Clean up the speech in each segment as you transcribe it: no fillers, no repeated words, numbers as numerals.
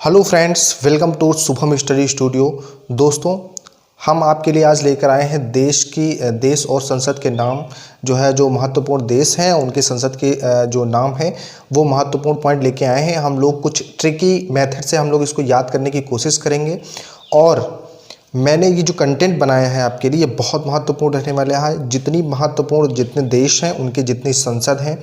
Hello friends, welcome to Shubham study studio. दोस्तों, हम आपके लिए आज लेकर आए हैं देश और संसद के नाम जो महत्वपूर्ण देश हैं उनके संसद के जो नाम है वो महत्वपूर्ण पॉइंट लेके आए हैं। हम लोग कुछ ट्रिकी मेथड से हम लोग इसको याद करने की कोशिश करेंगे और मैंने ये जो कंटेंट बनाया है आपके लिए बहुत महत्वपूर्ण रहने वाला है। जितने देश हैं उनके जितनी संसद हैं,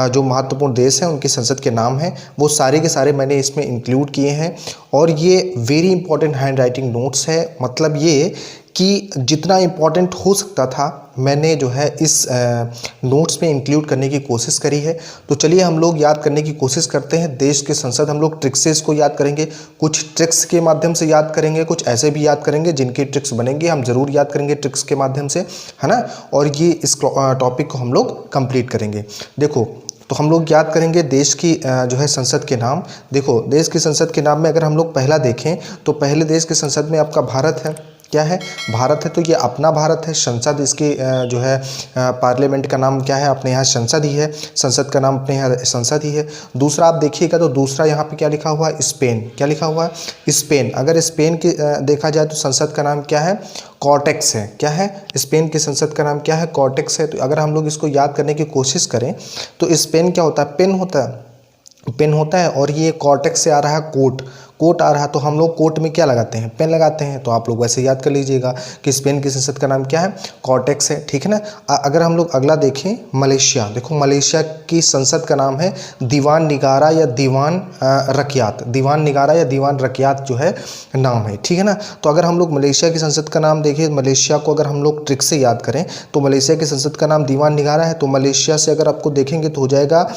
जो महत्वपूर्ण देश हैं उनकी संसद के नाम हैं वो सारे के सारे मैंने इसमें इंक्लूड किए हैं। और ये very important hand writing notes है, मतलब ये कि जितना इम्पॉर्टेंट हो सकता था मैंने जो है इस नोट्स में इंक्लूड करने की कोशिश करी है। तो चलिए हम लोग याद करने की कोशिश करते हैं। देश के संसद हम लोग ट्रिक्स से इसको याद करेंगे, कुछ ट्रिक्स के माध्यम से याद करेंगे, कुछ ऐसे भी याद करेंगे जिनकी ट्रिक्स बनेंगी हम ज़रूर याद करेंगे ट्रिक्स के माध्यम से, है ना। और ये इस टॉपिक को हम लोग कंप्लीट करेंगे। देखो, तो हम लोग याद करेंगे देश की जो है संसद के नाम। देखो, देश की संसद के नाम में अगर हम लोग पहला देखें तो पहले देश की संसद में आपका भारत है। क्या है? भारत है। तो ये अपना भारत है। संसद इसकी जो है पार्लियामेंट का नाम क्या है? अपने यहाँ संसद ही है। संसद का नाम अपने यहाँ संसद ही है। दूसरा आप देखिएगा तो दूसरा यहाँ पे क्या लिखा हुआ है? स्पेन। क्या लिखा हुआ है? स्पेन। अगर स्पेन की देखा जाए तो संसद का नाम क्या है? कॉर्टेक्स है। क्या है? स्पेन की संसद का नाम क्या है? कॉर्टेक्स है। तो अगर हम लोग इसको याद करने की कोशिश करें तो स्पेन क्या होता है? पेन होता है। पेन होता है। और ये कॉर्टेक्स से आ रहा है कोट। कोट आ रहा है तो हम लोग कोट में क्या लगाते हैं? पेन लगाते हैं। तो आप लोग वैसे याद कर लीजिएगा कि स्पेन की संसद का नाम क्या है? कॉर्टेक्स है। ठीक है ना। अगर हम लोग अगला देखें, मलेशिया। देखो, मलेशिया की संसद का नाम है दीवान निगारा या दीवान रकियात। दीवान निगारा या दीवान रकियात जो है नाम है। ठीक है ना। तो अगर हम लोग मलेशिया की संसद का नाम देखें, मलेशिया को अगर हम लोग ट्रिक से याद करें तो मलेशिया की संसद का नाम दीवान निगारा है। तो मलेशिया से अगर आपको देखेंगे तो हो जाएगा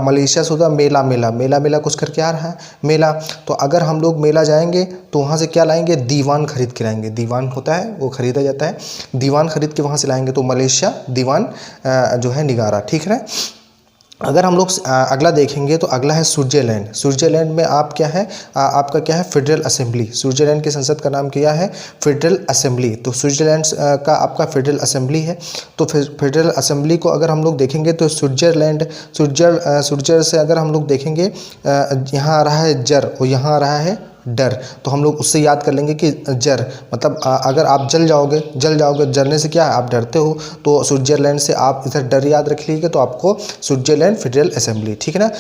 मलेशिया से होगा मेला। मेला मेला मेला कुछ करके आ रहा है मेला। तो अगर हम लोग मेला जाएंगे तो वहाँ से क्या लाएंगे? दीवान खरीद के लाएंगे। दीवान होता है वो खरीदा जाता है, दीवान खरीद के वहाँ से लाएंगे। तो मलेशिया दीवान जो है निगारा। ठीक है। अगर हम लोग अगला देखेंगे तो अगला है स्विट्जरलैंड। स्विट्जरलैंड में आप क्या है? आपका क्या है? Federal assembly. स्विट्जरलैंड की संसद का नाम क्या है? Federal assembly. तो स्विट्जरलैंड का आपका फेडरल असेंबली है। तो फेडरल असेंबली को अगर हम लोग देखेंगे तो स्विट्जर से अगर हम लोग देखेंगे यहाँ आ रहा है जर और यहाँ आ रहा है डर। तो हम लोग उससे याद कर लेंगे कि जर मतलब अगर आप जल जाओगे जलने से क्या है? आप डरते हो। तो स्विट्जरलैंड से आप इधर डर याद रख लीजिएगा तो आपको स्विट्जरलैंड फेडरल असेंबली। ठीक है ना।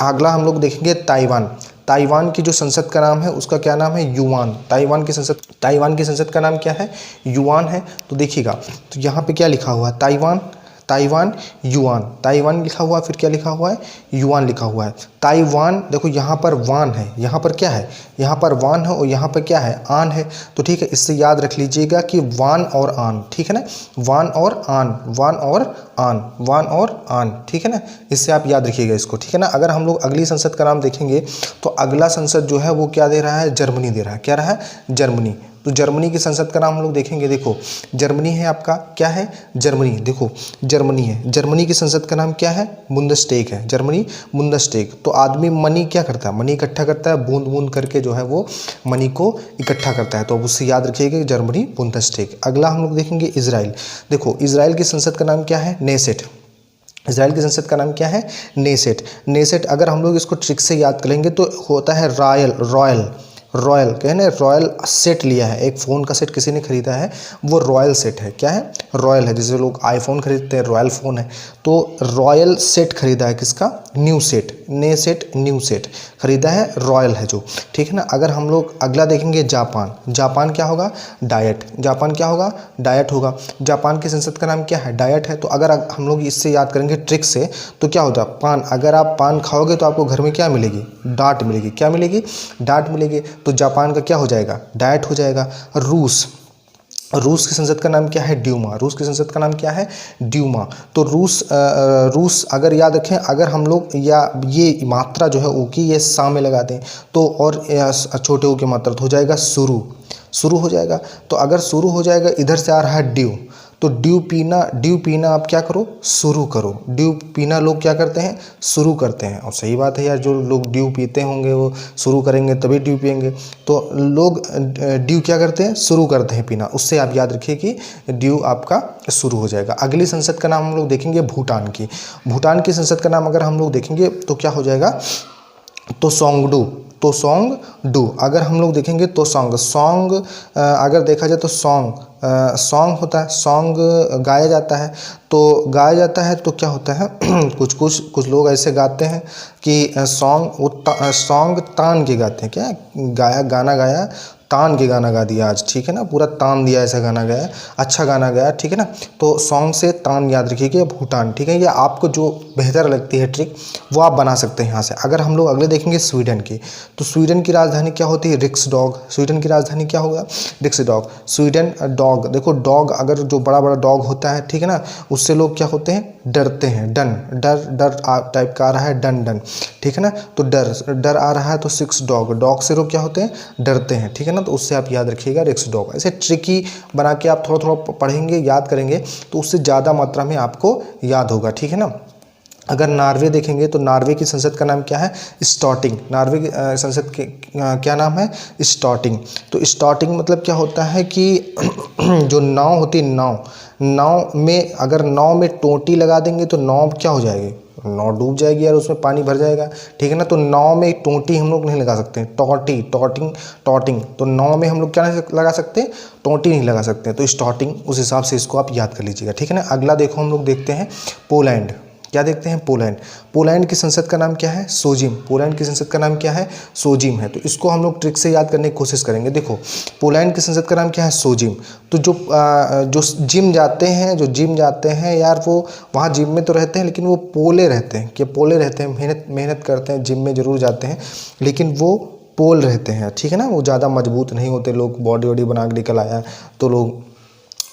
अगला हम लोग देखेंगे ताइवान। ताइवान की जो संसद का नाम है उसका क्या नाम है? युआन। ताइवान की संसद का नाम क्या है? युआन है। तो देखिएगा, तो यहाँ पे क्या लिखा हुआ है? Taiwan yuan. ताइवान लिखा हुआ है, फिर क्या लिखा हुआ है? युआन लिखा हुआ है। ताइवान। देखो यहाँ पर वान है, यहाँ पर क्या है? यहाँ पर वान है और यहाँ पर क्या है? आन है। तो ठीक है, इससे याद रख लीजिएगा कि वान और आन। ठीक है ना। वान और आन, वान और आन, वान और आन। ठीक है ना। इससे आप याद रखिएगा इसको। ठीक है ना। अगर हम लोग अगली संसद का नाम देखेंगे तो अगला संसद जो है वो क्या दे रहा है? जर्मनी दे रहा है। क्या रहा है? जर्मनी। तो जर्मनी की संसद का नाम हम लोग देखेंगे। देखो, जर्मनी है आपका। क्या है? जर्मनी। देखो, जर्मनी है। जर्मनी की संसद का नाम क्या है? बुंदेसटैग है। जर्मनी बुंदेसटैग। तो आदमी मनी क्या करता है? मनी इकट्ठा करता है, बूंद बूंद करके जो है वो मनी को इकट्ठा करता है। तो अब उससे याद रखिएगा जर्मनी बुंदेसटैग। अगला हम लोग देखेंगे इजराइल। देखो, इजराइल की संसद का नाम क्या है? नेसेट। इजराइल की संसद का नाम क्या है? नेसेट। नेसेट अगर हम लोग इसको ट्रिक से याद करेंगे तो होता है रॉयल कहने रॉयल सेट लिया है। एक फ़ोन का सेट किसी ने खरीदा है, वो रॉयल सेट है। क्या है? रॉयल है। जैसे लोग आईफोन खरीदते हैं, रॉयल फ़ोन है। तो रॉयल सेट खरीदा है किसका? न्यू सेट खरीदा है, रॉयल है जो। ठीक है ना। अगर हम लोग अगला देखेंगे जापान। जापान क्या होगा? डाइट। जापान क्या होगा? डाइट होगा। जापान की संसद का नाम क्या है? डाइट है। तो अगर हम लोग इससे याद करेंगे ट्रिक से तो क्या होता है? पान। अगर आप पान खाओगे तो आपको घर में क्या मिलेगी? डांट मिलेगी। क्या मिलेगी? डांट मिलेगी। तो जापान का क्या हो जाएगा? डाइट हो जाएगा। रूस की संसद का नाम क्या है? ड्यूमा। रूस की संसद का नाम क्या है? ड्यूमा। तो रूस अगर याद रखें, अगर हम लोग या ये मात्रा जो है ओ की ये सा में लगा दें तो और छोटे ओ की मात्रा तो हो जाएगा शुरू हो जाएगा। तो अगर शुरू हो जाएगा, इधर से आ रहा है ड्यू, तो ड्यू पीना आप क्या करो? शुरू करो। ड्यू पीना लोग क्या करते हैं? शुरू करते हैं। और सही बात है यार, जो लोग ड्यू पीते होंगे वो शुरू करेंगे तभी ड्यू पियेंगे। तो लोग ड्यू क्या करते हैं? शुरू करते हैं पीना। उससे आप याद रखिए कि ड्यू आपका शुरू हो जाएगा। अगली संसद का नाम हम लोग देखेंगे भूटान की। भूटान की संसद का नाम अगर हम लोग देखेंगे तो क्या हो जाएगा? तो सोंगडू। तो सॉन्ग डू। अगर हम लोग देखेंगे तो सॉन्ग अगर देखा जाए तो सॉन्ग होता है, सॉन्ग गाया जाता है। तो गाया जाता है तो क्या होता है कुछ लोग ऐसे गाते हैं कि सॉन्ग तान के गाते हैं। क्या गाना गाया तान के गाना गा दिया आज, ठीक है ना, पूरा तान दिया ऐसा गाना गाया, अच्छा गाना गाया, ठीक है ना। तो सॉन्ग से तान याद रखिएगा, भूटान, ठीक है। ये आपको जो बेहतर लगती है ट्रिक वो आप बना सकते हैं यहाँ से। अगर हम लोग अगले देखेंगे स्वीडन की, तो स्वीडन की राजधानी क्या होती है, रिक्सडॉग। स्वीडन की राजधानी क्या होगा, रिक्सडॉग। स्वीडन डॉग, देखो डॉग अगर जो बड़ा बड़ा डॉग होता है, ठीक है ना, उससे लोग क्या होते हैं, डरते हैं। डर टाइप का आ रहा है, डन, ठीक है ना। तो डर आ रहा है तो सिक्स डॉग से लोग क्या होते हैं, डरते हैं, ठीक है ना। तो उससे आप याद रखिएगा रिक्सडॉग। ऐसे ट्रिकी बना के आप थोड़ा थोड़ा पढ़ेंगे, याद करेंगे तो उससे ज़्यादा मात्रा में आपको याद होगा, ठीक है ना। अगर नॉर्वे देखेंगे तो नॉर्वे की संसद का नाम क्या है, स्टॉर्टिंग। नॉर्वे की संसद के क्या नाम है, स्टॉर्टिंग। तो स्टॉर्टिंग मतलब क्या होता है कि जो नाव होती है, नाव में अगर नाव में टोंटी लगा देंगे तो नाव क्या हो जाएगी, नाव डूब जाएगी यार, उसमें पानी भर जाएगा, ठीक है ना। तो नाव में टोंटी हम लोग नहीं लगा सकते, टॉटिंग। तो नाव में हम लोग क्या नहीं लगा सकते, टोंटी नहीं लगा सकते। तो स्टॉर्टिंग, उस हिसाब से इसको आप याद कर लीजिएगा, ठीक है ना। अगला देखो हम लोग देखते हैं पोलैंड। क्या देखते हैं, पोलैंड की संसद का नाम क्या है, सोजिम। पोलैंड की संसद का नाम क्या है, सोजिम है। तो इसको हम लोग ट्रिक से याद करने की कोशिश करेंगे। देखो पोलैंड की संसद का नाम क्या है, सोजिम। तो जो जिम जाते हैं यार, वो वहाँ जिम में तो रहते हैं लेकिन वो पोले रहते हैं, मेहनत करते हैं, जिम में ज़रूर जाते हैं लेकिन वो पोल रहते हैं, ठीक है ना। वो ज़्यादा मजबूत नहीं होते लोग, बॉडी वॉडी बना के निकल आया तो लोग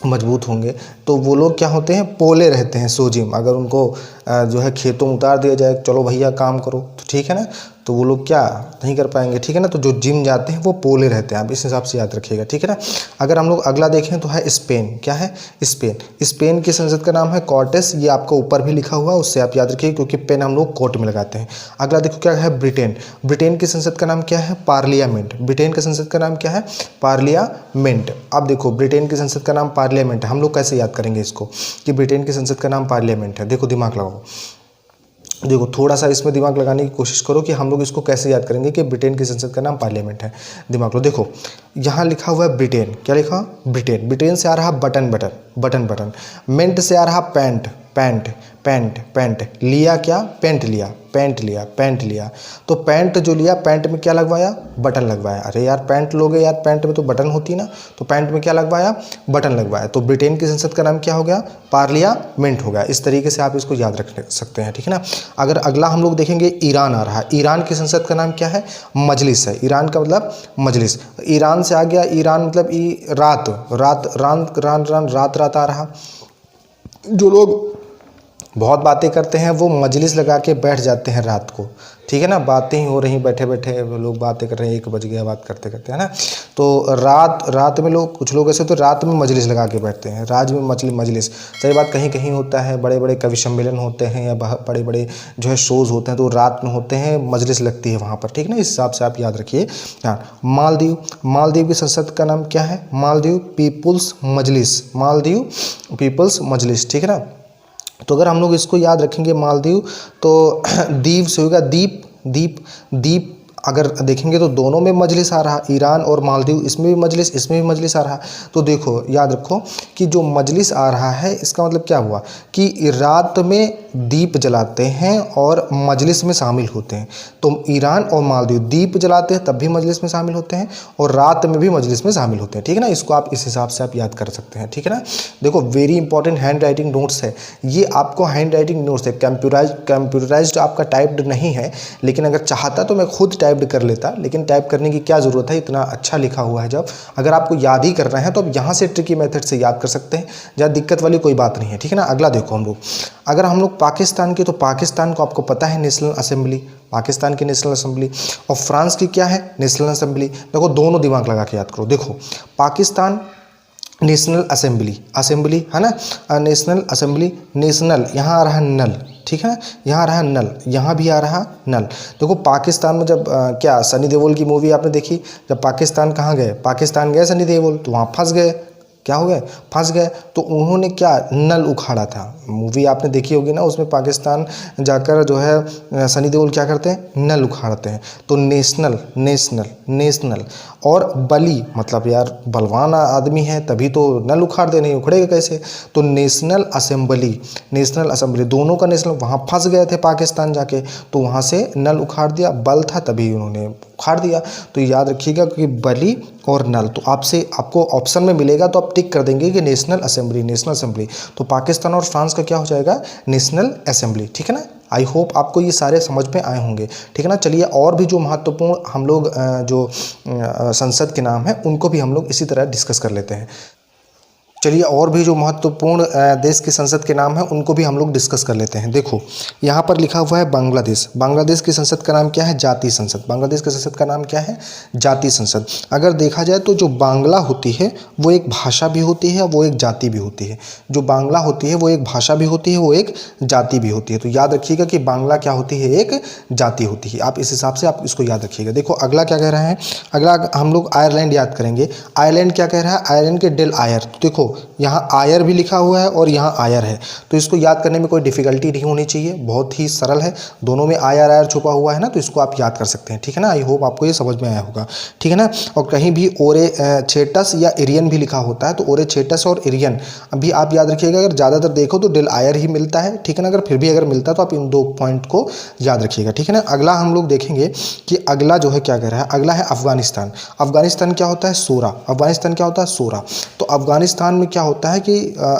मजबूत होंगे, तो वो लोग क्या होते हैं, पोले रहते हैं, सोजिम। अगर उनको जो है खेतों में उतार दिया जाए, चलो भैया काम करो, तो ठीक है ना, तो वो लोग क्या नहीं कर पाएंगे, ठीक है ना। तो जो जिम जाते हैं वो पोले रहते हैं, आप इस हिसाब से याद रखिएगा, ठीक है ना। अगर हम लोग अगला देखें तो है स्पेन। क्या है, स्पेन की संसद का नाम है कॉर्टेस। ये आपको ऊपर भी लिखा हुआ है, उससे आप याद रखिए क्योंकि पेन हम लोग कोट में लगाते हैं। अगला देखो क्या है, ब्रिटेन की संसद का नाम क्या है, पार्लियामेंट। ब्रिटेन की संसद का नाम क्या है, पार्लियामेंट। अब देखो ब्रिटेन की संसद का नाम पार्लियामेंट है, हम लोग कैसे याद करेंगे इसको कि ब्रिटेन की संसद का नाम पार्लियामेंट है। देखो दिमाग लगाओ, देखो थोड़ा सा इसमें दिमाग लगाने की कोशिश करो कि हम लोग इसको कैसे याद करेंगे कि ब्रिटेन की संसद का नाम पार्लियामेंट है। दिमाग लो, देखो यहाँ लिखा हुआ है ब्रिटेन। क्या लिखा, ब्रिटेन से आ रहा बटन। मेंट से आ रहा पैंट। लिया क्या, पेंट लिया। तो पैंट जो लिया, पैंट में क्या लगवाया, बटन लगवाया। अरे यार पैंट लोगे यार, पैंट में तो बटन होती ना, तो पैंट में क्या लगवाया, बटन लगवाया। तो ब्रिटेन की संसद का नाम क्या हो गया, पार्लियामेंट हो गया। इस तरीके से आप इसको याद रख सकते हैं, ठीक है ना। अगर अगला हम लोग देखेंगे, ईरान आ रहा है। ईरान की संसद का नाम क्या है, मजलिस है। ईरान का मतलब मजलिस। ईरान से आ गया, ईरान मतलब रात आ रहा। जो लोग बहुत बातें करते हैं वो मजलिस लगा के बैठ जाते हैं रात को, ठीक है ना। बातें ही हो रही, बैठे लोग बातें कर रहे हैं, 1 बज गया बात करते है ना। तो रात में लोग, कुछ लोग ऐसे तो रात में मजलिस लगा के बैठते हैं, राज में मजलिस। सही बात, कहीं होता है, बड़े बड़े कवि सम्मेलन होते हैं या बड़े बड़े जो है शोज़ होते हैं तो रात में होते हैं, मजलिस लगती है वहाँ पर, ठीक है ना। इस हिसाब से आप याद रखिए। हाँ, मालदीव की संसद का नाम क्या है, मालदीव पीपुल्स मजलिस, ठीक है ना। तो अगर हम लोग इसको याद रखेंगे मालदीव, तो दीव से होगा दीप। अगर देखेंगे तो दोनों में मजलिस आ रहा, ईरान और मालदीव, इसमें भी मजलिस आ रहा। तो देखो याद रखो कि जो मजलिस आ रहा है इसका मतलब क्या हुआ कि रात में दीप जलाते हैं और मजलिस में शामिल होते हैं। तो ईरान और मालदीव दीप जलाते हैं तब भी मजलिस में शामिल होते हैं और रात में भी मजलिस में शामिल होते हैं, ठीक है ना। इसको आप इस हिसाब से आप याद कर सकते हैं, ठीक है ना। देखो very important hand writing notes है ये, आपको हैंड राइटिंग नोट्स है, कंप्यूटराइज्ड आपका टाइप्ड नहीं है, लेकिन अगर चाहता तो मैं खुद टाइप्ड कर लेता, लेकिन टाइप करने की क्या ज़रूरत है, इतना अच्छा लिखा हुआ है। जब अगर आपको याद ही करना है तो आप यहाँ से ट्रिकी मेथड से याद कर सकते हैं, ज़्यादा दिक्कत वाली कोई बात नहीं है, ठीक है ना। अगला देखो हम लोग, अगर हम लोग पाकिस्तान की, तो पाकिस्तान को आपको पता है नेशनल असेंबली, पाकिस्तान की नेशनल असेंबली, और फ्रांस की क्या है, नेशनल असेंबली। देखो दोनों दिमाग लगा के याद करो। देखो पाकिस्तान नेशनल असेंबली है ना, नेशनल असेंबली, नेशनल यहाँ आ रहा नल, ठीक है ना, यहाँ आ रहा नल, यहाँ भी आ रहा नल। देखो पाकिस्तान में जब क्या सनी देओल की मूवी आपने देखी, जब पाकिस्तान कहाँ गए, पाकिस्तान गए सनी देओल, तो वहाँ फंस गए, क्या हो गए, फंस गए। तो उन्होंने क्या, नल उखाड़ा था। मूवी आपने देखी होगी ना, उसमें पाकिस्तान जाकर जो है सनी देओल क्या करते हैं, नल उखाड़ते हैं। तो नेशनल नेशनल नेशनल और बली मतलब यार बलवान आदमी है तभी तो नल उखाड़ दे, नहीं उखड़ेगा कैसे। तो नेशनल असेंबली, नेशनल असेंबली दोनों का नेशनल, वहाँ फंस गए थे पाकिस्तान जाके, तो वहाँ से नल उखाड़ दिया, बल था तभी उन्होंने उखाड़ दिया। तो याद रखिएगा कि बली और नल, तो आपको ऑप्शन में मिलेगा तो आप टिक कर देंगे कि नेशनल असेंबली, नेशनल असेंबली। तो पाकिस्तान और फ्रांस का क्या हो जाएगा, नेशनल असेंबली। ठीक है ना। आई होप आपको ये सारे समझ में आए होंगे। ठीक है ना। चलिए और भी जो महत्वपूर्ण हम लोग जो संसद के नाम है उनको भी हम लोग इसी तरह डिस्कस कर लेते हैं। चलिए और भी जो महत्वपूर्ण देश की संसद के नाम है उनको भी हम लोग डिस्कस कर लेते हैं। देखो यहाँ पर लिखा हुआ है बांग्लादेश। बांग्लादेश की संसद का नाम क्या है, जातीय संसद। बांग्लादेश की संसद का नाम क्या है, जातीय संसद। अगर देखा जाए तो जो बांग्ला होती है वो एक भाषा भी होती है, वो एक जाति भी होती है। जो बांग्ला होती है वो एक भाषा भी होती है, वो एक जाति भी होती है। तो याद रखिएगा कि बांग्ला क्या होती है, एक जाति होती है। आप इस हिसाब से आप इसको याद रखिएगा। देखो अगला क्या कह रहा है, अगला हम लोग आयरलैंड याद करेंगे। आयरलैंड क्या कह रहा है, आयरलैंड के डेल आयर। तो देखो यहाँ आयर भी लिखा हुआ है और यहाँ आयर है, तो इसको याद करने में कोई डिफिकल्टी नहीं होनी चाहिए, बहुत ही सरल है। दोनों में आयर आयर छुपा हुआ है ना, तो इसको आप याद कर सकते हैं। ठीक है ना। आई होप आपको ये समझ में आया होगा। ठीक है ना। और कहीं भी ओरे छेटस या एरियन भी लिखा होता है, तो ओरे छेटस और एरियन अभी आप याद रखिएगा। अगर ज़्यादातर देखो तो डेल आयर ही मिलता है। ठीक है ना। अगर फिर भी अगर मिलता है तो आप इन 2 पॉइंट को याद रखिएगा। ठीक है ना। अगला हम लोग देखेंगे कि अगला जो है क्या कह रहा है, अगला है अफगानिस्तान। अफगानिस्तान क्या होता है, सोरा। अफगानिस्तान क्या होता है, सोरा। तो अफगानिस्तान में क्या होता है कि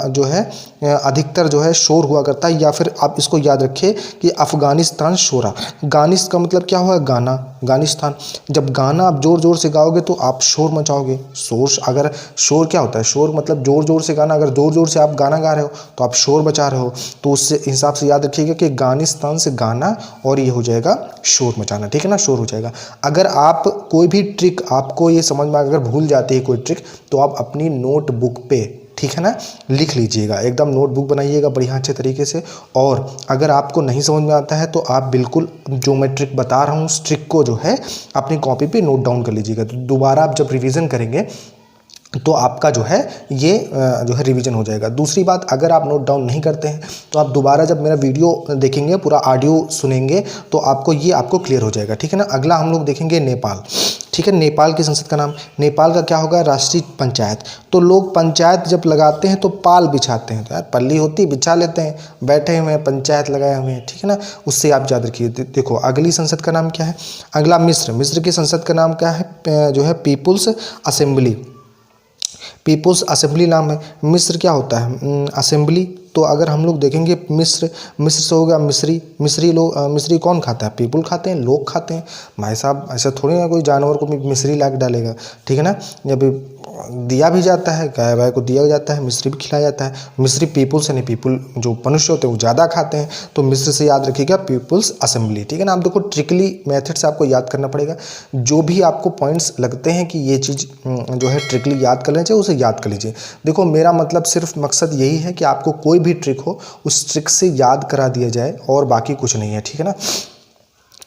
जो है अधिकतर जो है शोर हुआ करता है, या फिर आप इसको याद रखिए कि अफगानिस्तान शोरा। गानिस का मतलब क्या हुआ, गाना, गानिस्तान। जब गाना आप जोर जोर से गाओगे तो आप शोर मचाओगे। शोर, अगर शोर क्या होता है, शोर मतलब जोर जोर से गाना। अगर जोर जोर से आप गाना गा रहे हो तो आप शोर मचा रहे हो। तो उससे हिसाब से याद रखिएगा कि गानिस्तान से गाना और ये हो जाएगा शोर मचाना। ठीक है ना, शोर हो जाएगा। अगर आप कोई भी ट्रिक आपको ये समझ में अगर भूल जाती है कोई ट्रिक, तो आप अपनी नोटबुक पे, ठीक है ना, लिख लीजिएगा। एकदम नोटबुक बनाइएगा बढ़िया अच्छे तरीके से। और अगर आपको नहीं समझ में आता है तो आप बिल्कुल जो मैं ट्रिक बता रहा हूँ उस ट्रिक को जो है अपनी कॉपी पे नोट डाउन कर लीजिएगा। तो दोबारा आप जब रिवीजन करेंगे तो आपका जो है ये जो है रिवीजन हो जाएगा। दूसरी बात, अगर आप नोट डाउन नहीं करते हैं तो आप दोबारा जब मेरा वीडियो देखेंगे, पूरा ऑडियो सुनेंगे, तो आपको क्लियर हो जाएगा। ठीक है ना। अगला हम लोग देखेंगे नेपाल। ठीक है। नेपाल की संसद का नाम, नेपाल का क्या होगा, राष्ट्रीय पंचायत। तो लोग पंचायत जब लगाते हैं तो पाल बिछाते हैं, तो यार पल्ली होती बिछा लेते हैं, बैठे हुए हैं पंचायत लगाए हुए हैं। ठीक है ना। उससे आप याद रखिए। देखो अगली संसद का नाम क्या है, अगला मिस्र। मिस्र की संसद का नाम क्या है, जो है पीपुल्स असेंबली। पीपुल्स असेंबली नाम है। मिस्र क्या होता है, असेंबली। तो अगर हम लोग देखेंगे मिस्र, मिस्र से होगा मिस्री। मिस्री लोग, मिस्री कौन खाता है, पीपुल खाते हैं, लोग खाते हैं। भाई साहब ऐसा थोड़ी ना कोई जानवर को भी मिस्री ला के डालेगा। ठीक है ना। जब दिया भी जाता है, गाय वाय को दिया जाता है, मिस्री भी खिलाया जाता है। मिस्री पीपुल से नहीं, पीपुल जो मनुष्य होते हैं वो ज़्यादा खाते हैं। तो मिस्र से याद रखिएगा पीपुल्स असेंबली। ठीक है ना। आप देखो ट्रिकली मेथड से आपको याद करना पड़ेगा। जो भी आपको पॉइंट्स लगते हैं कि ये चीज़ जो है ट्रिकली याद कर लेना चाहिए, उसे याद कर लीजिए। देखो मेरा मतलब सिर्फ मकसद यही है कि आपको कोई भी ट्रिक हो उस ट्रिक से याद करा दिया जाए, और बाकी कुछ नहीं है। ठीक है ना।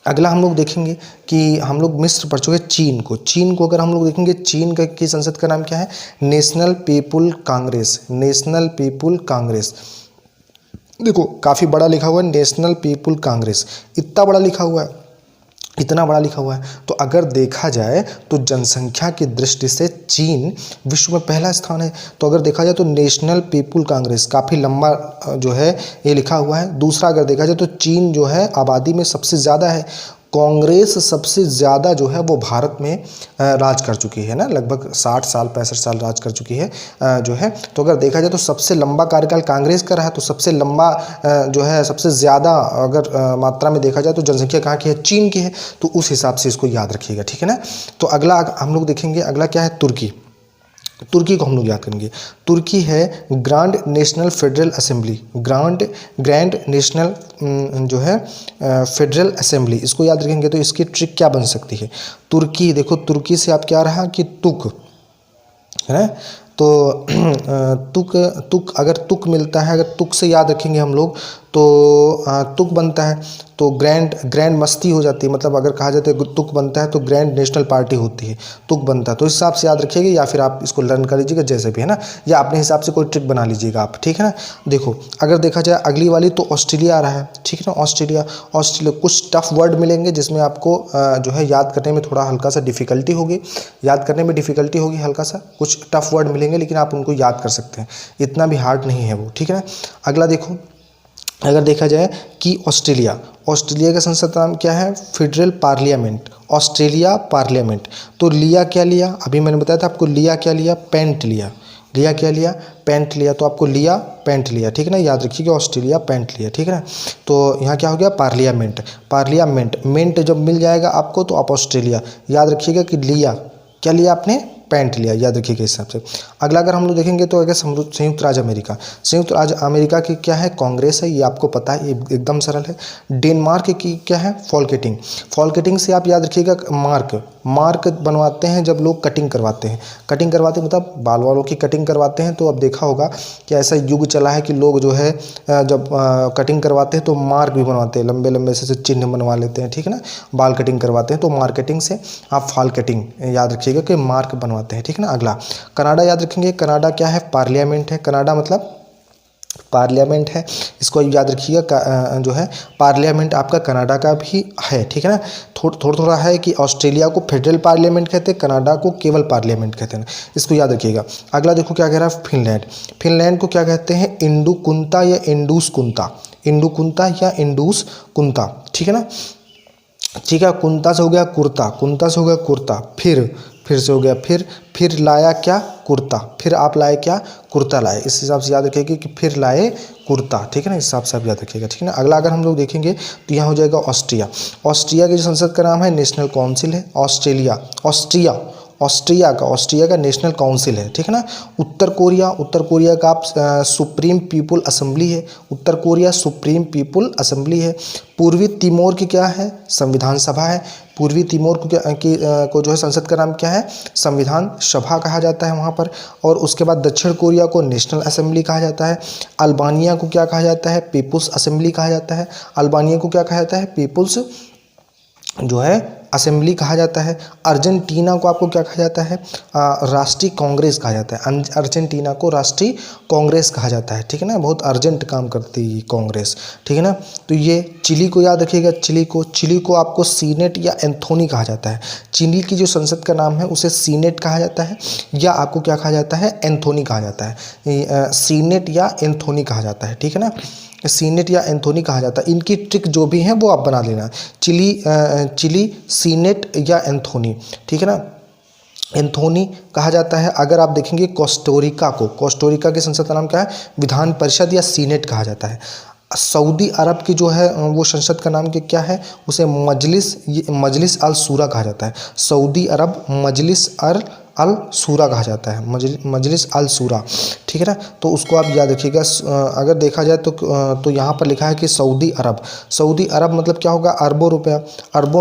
अगला हम लोग देखेंगे कि हम लोग मिस्र पढ़ चुके चीन को। चीन को अगर हम लोग देखेंगे, चीन की संसद का नाम क्या है, national people Congress. National people Congress. देखो काफ़ी बड़ा लिखा हुआ है, नेशनल पीपुल कांग्रेस। इतना बड़ा लिखा हुआ है, इतना बड़ा लिखा हुआ है। तो अगर देखा जाए तो जनसंख्या की दृष्टि से चीन विश्व में पहला स्थान है। तो अगर देखा जाए तो नेशनल पीपुल कांग्रेस काफ़ी लंबा जो है ये लिखा हुआ है। दूसरा अगर देखा जाए तो चीन जो है आबादी में सबसे ज़्यादा है। कांग्रेस सबसे ज़्यादा जो है वो भारत में राज कर चुकी है ना, लगभग 60 साल 65 साल राज कर चुकी है जो है। तो अगर देखा जाए तो सबसे लंबा कार्यकाल कांग्रेस का रहा, तो सबसे लंबा जो है सबसे ज़्यादा अगर मात्रा में देखा जाए तो जनसंख्या कहाँ की है, चीन की है। तो उस हिसाब से इसको याद रखिएगा। ठीक है ना। तो अगला हम लोग देखेंगे, अगला क्या है, तुर्की। तुर्की को हम लोग याद करेंगे। तुर्की है grand national federal assembly. Grand national जो है फेडरल असेंबली, इसको याद रखेंगे तो इसकी ट्रिक क्या बन सकती है। तुर्की, देखो तुर्की से आप क्या रहा कि तुक है। तो तुक अगर तुक मिलता है, अगर तुक से याद रखेंगे हम लोग तो तुक बनता है, तो ग्रैंड मस्ती हो जाती है, मतलब अगर कहा जाता है तुक बनता है तो ग्रैंड नेशनल पार्टी होती है, तुक बनता है। तो इस हिसाब से याद रखिएगा, या फिर आप इसको लर्न कर लीजिएगा जैसे भी है ना, या अपने हिसाब से कोई ट्रिक बना लीजिएगा आप, ठीक है ना। देखो अगर देखा जाए अगली वाली तो ऑस्ट्रेलिया आ रहा है, ठीक है ना। ऑस्ट्रेलिया कुछ टफ वर्ड मिलेंगे जिसमें आपको जो है याद करने में थोड़ा हल्का सा डिफिकल्टी होगी, हल्का सा कुछ टफ वर्ड मिलेंगे, लेकिन आप उनको याद कर सकते हैं, इतना भी हार्ड नहीं है वो, ठीक है ना। अगला देखो, अगर देखा जाए कि ऑस्ट्रेलिया का संसद नाम क्या है, फेडरल पार्लियामेंट, ऑस्ट्रेलिया पार्लियामेंट। तो लिया क्या लिया, अभी मैंने बताया था आपको, लिया क्या लिया, पेंट लिया, पेंट लिया, तो आपको लिया पेंट लिया, ठीक है ना। याद रखिएगा ऑस्ट्रेलिया पेंट लिया, ठीक है ना। तो यहाँ क्या हो गया, पार्लियामेंट जब मिल जाएगा आपको तो आप ऑस्ट्रेलिया, याद रखिएगा कि लिया क्या लिया आपने, पेंट लिया, याद रखिएगा इस हिसाब से। अगला अगर हम लोग देखेंगे तो अगर संयुक्त राज्य अमेरिका की क्या है, कांग्रेस है, ये आपको पता है, ये एकदम सरल है। डेनमार्क की क्या है, फॉलकेटिंग से आप याद रखिएगा मार्क बनवाते हैं जब लोग कटिंग करवाते हैं, मतलब बाल वालों की कटिंग करवाते हैं। तो अब देखा होगा कि ऐसा युग चला है कि लोग जो है जब कटिंग करवाते हैं तो मार्क भी बनवाते हैं, लंबे लंबे से चिन्ह बनवा लेते हैं, ठीक है ना। बाल कटिंग करवाते हैं तो मार्केटिंग से आप फॉल कटिंग याद रखिएगा कि मार्क बनवाते हैं, ठीक है ना। अगला कनाडा याद रखेंगे, कनाडा क्या है, पार्लियामेंट है, कनाडा मतलब पार्लियामेंट है, इसको याद रखिएगा। जो है पार्लियामेंट आपका कनाडा का भी है, ठीक है ना। थोड़ा है कि ऑस्ट्रेलिया को फेडरल पार्लियामेंट कहते हैं, कनाडा को केवल पार्लियामेंट कहते हैं, इसको याद रखिएगा। अगला देखो क्या कह रहा है, फिनलैंड को क्या कहते हैं, इंडुकुंता या इंडूस कुंता, ठीक है ना। ठीक है, कुंता से हो गया कुर्ता, फिर से हो गया फिर लाया क्या, कुर्ता, फिर आप लाए क्या, कुर्ता लाए, इस हिसाब से याद रखिएगा कि फिर लाए कुर्ता, ठीक है ना। इस हिसाब से आप याद रखिएगा, ठीक है ना। अगला अगर हम लोग देखेंगे तो यहाँ हो जाएगा ऑस्ट्रिया की जो संसद का नाम है नेशनल काउंसिल है, ऑस्ट्रिया का नेशनल काउंसिल है, ठीक है ना। उत्तर कोरिया का आप सुप्रीम पीपुल असेंबली है, उत्तर कोरिया सुप्रीम पीपुल असेंबली है। पूर्वी तिमोर की क्या है, संविधान सभा है, पूर्वी तिमोर को जो है संसद का नाम क्या है, संविधान सभा कहा जाता है वहाँ पर। और उसके बाद दक्षिण कोरिया को नेशनल असेंबली कहा जाता है। अल्बानिया को क्या कहा जाता है, पीपुल्स असेंबली कहा जाता है। अल्बानिया को क्या कहा जाता है, पीपुल्स जो है असेंबली कहा जाता है। अर्जेंटीना को आपको क्या कहा जाता है, राष्ट्रीय कांग्रेस कहा जाता है, अर्जेंटीना को राष्ट्रीय कांग्रेस कहा जाता है, ठीक है ना। बहुत अर्जेंट काम करती है कांग्रेस, ठीक है ना। तो ये चिली को याद रखिएगा, चिली को आपको सीनेट या एंथोनी कहा जाता है। चिली की जो संसद का नाम है उसे सीनेट कहा जाता है, या आपको क्या कहा जाता है, एंथोनी कहा जाता है, सीनेट या एंथोनी कहा जाता है, ठीक है ना। सीनेट या एंथोनी कहा जाता है। इनकी ट्रिक जो भी है वो आप बना लेना, चिली सीनेट या एंथोनी, ठीक है ना। एंथोनी कहा जाता है। अगर आप देखेंगे कोस्टोरिका की संसद का नाम क्या है, विधान परिषद या सीनेट कहा जाता है। सऊदी अरब की जो है वो संसद का नाम क्या है, उसे मजलिस अल सूरा कहा जाता है। सऊदी अरब मजलिस अल सूरा कहा जाता है, मजलिस अल सूरा, ठीक है ना। तो उसको आप याद रखिएगा। अगर देखा जाए तो यहाँ पर लिखा है कि सऊदी अरब मतलब क्या होगा, अरबों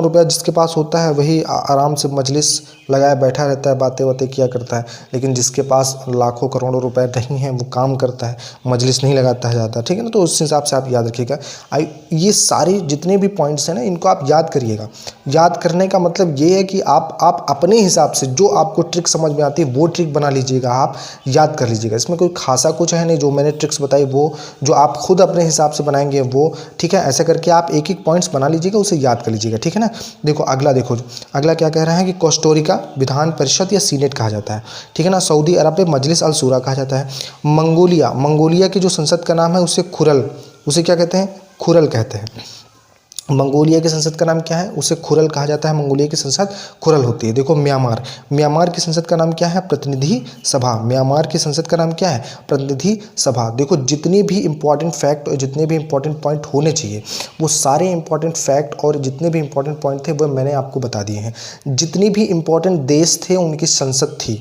रुपया जिसके पास होता है वही आराम से मजलिस लगाए बैठा रहता है, बातें किया करता है। लेकिन जिसके पास लाखों करोड़ों रुपए नहीं है वो काम करता है, मजलिस नहीं लगाता है ज़्यादा, ठीक है ना। तो उस हिसाब से आप याद रखिएगा। ये सारे जितने भी पॉइंट्स हैं ना, इनको आप याद करिएगा। याद करने का मतलब ये है कि आप अपने हिसाब से जो आपको ट्रिक समझ में आती है वो ट्रिक बना लीजिएगा, आप याद कर लीजिएगा। इसमें कोई खासा कुछ है नहीं, जो मैंने ट्रिक्स बताई वो जो आप खुद अपने हिसाब से बनाएंगे वो, ठीक है। ऐसे करके आप एक एक पॉइंट्स बना लीजिएगा, उसे याद कर लीजिएगा, ठीक है ना। देखो अगला क्या कह रहा है कि कोस्टोरिका विधान परिषद या सीनेट कहा जाता है, ठीक है ना। सऊदी अरब में मजलिस अल सूरा कहा जाता है। मंगोलिया की जो संसद का नाम है उसे क्या कहते हैं, खुरल कहते हैं। मंगोलिया की संसद का नाम क्या है, उसे खुरल कहा जाता है। मंगोलिया की संसद खुरल होती है। देखो म्यांमार की संसद का नाम क्या है, प्रतिनिधि सभा। म्यांमार की संसद का नाम क्या है, प्रतिनिधि सभा। देखो जितने भी इंपॉर्टेंट फैक्ट और जितने भी इंपॉर्टेंट पॉइंट होने चाहिए वो सारे इंपॉर्टेंट फैक्ट और जितने भी इंपॉर्टेंट पॉइंट थे वो मैंने आपको बता दिए हैं। जितने भी इंपॉर्टेंट देश थे उनकी संसद थी,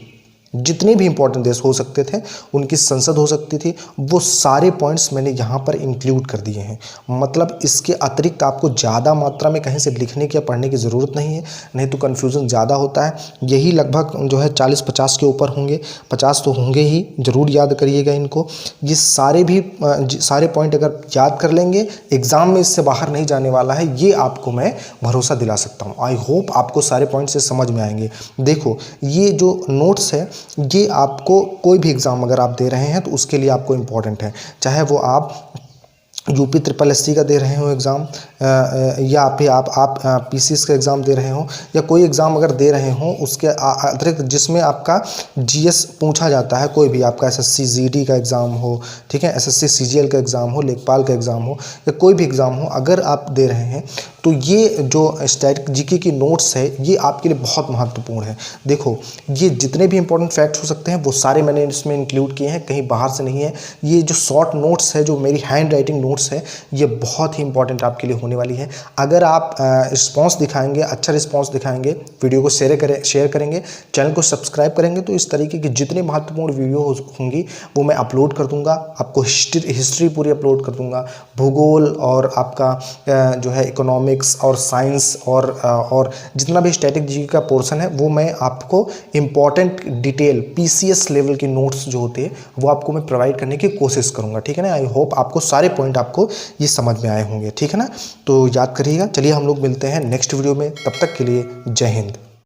जितने भी इंपॉर्टेंट देश हो सकते थे, उनकी संसद हो सकती थी, वो सारे पॉइंट्स मैंने यहाँ पर इंक्लूड कर दिए हैं। मतलब इसके अतिरिक्त आपको ज़्यादा मात्रा में कहीं से लिखने की या पढ़ने की ज़रूरत नहीं है, नहीं तो कन्फ्यूज़न ज़्यादा होता है। यही लगभग जो है 40-50 के ऊपर होंगे, 50 तो होंगे ही, ज़रूर याद करिएगा इनको। ये सारे पॉइंट अगर याद कर लेंगे, एग्ज़ाम में इससे बाहर नहीं जाने वाला है, ये आपको मैं भरोसा दिला सकता हूँ। आई होप आपको सारे पॉइंट से समझ में आएंगे। देखो, ये जो नोट्स है, ये आपको कोई भी एग्ज़ाम अगर आप दे रहे हैं तो उसके लिए आपको इम्पॉर्टेंट है, चाहे वो आप यूपी SSSC का दे रहे हो एग्ज़ाम, या फिर आप PCS का एग्ज़ाम दे रहे हो, या कोई एग्ज़ाम अगर दे रहे हो उसके अतिरिक्त जिसमें आपका GS पूछा जाता है, कोई भी आपका SSC GD का एग्ज़ाम हो, ठीक है, SSC CGL का एग्ज़ाम हो, लेखपाल का एग्ज़ाम हो, या कोई भी एग्ज़ाम हो, अगर आप दे रहे हैं तो ये जो स्टैटिक GK की नोट्स है ये आपके लिए बहुत महत्वपूर्ण है। देखो, ये जितने भी इंपॉर्टेंट फैक्ट्स हो सकते हैं वो सारे मैंने इसमें इंक्लूड किए हैं, कहीं बाहर से नहीं है। ये जो शॉर्ट नोट्स है, जो मेरी हैंड राइटिंग नोट्स है, ये बहुत ही इंपॉर्टेंट आपके लिए होने वाली है। अगर आप रिस्पॉन्स दिखाएंगे, अच्छा रिस्पॉन्स दिखाएंगे, वीडियो को शेयर करेंगे, चैनल को सब्सक्राइब करेंगे, तो इस तरीके की जितने महत्वपूर्ण वीडियो होंगी वो मैं अपलोड कर दूंगा। आपको हिस्ट्री पूरी अपलोड कर दूंगा, भूगोल और आपका जो है इकोनॉमिक्स और साइंस और जितना भी स्टैटिक GK का पोर्शन है वो मैं आपको इम्पॉर्टेंट डिटेल PCS लेवल की नोट्स जो होते हैं वो आपको मैं प्रोवाइड करने की कोशिश करूंगा, ठीक है ना। आई होप आपको सारे पॉइंट आपको ये समझ में आए होंगे, ठीक है ना। तो याद करिएगा। चलिए हम लोग मिलते हैं नेक्स्ट वीडियो में, तब तक के लिए जय हिंद।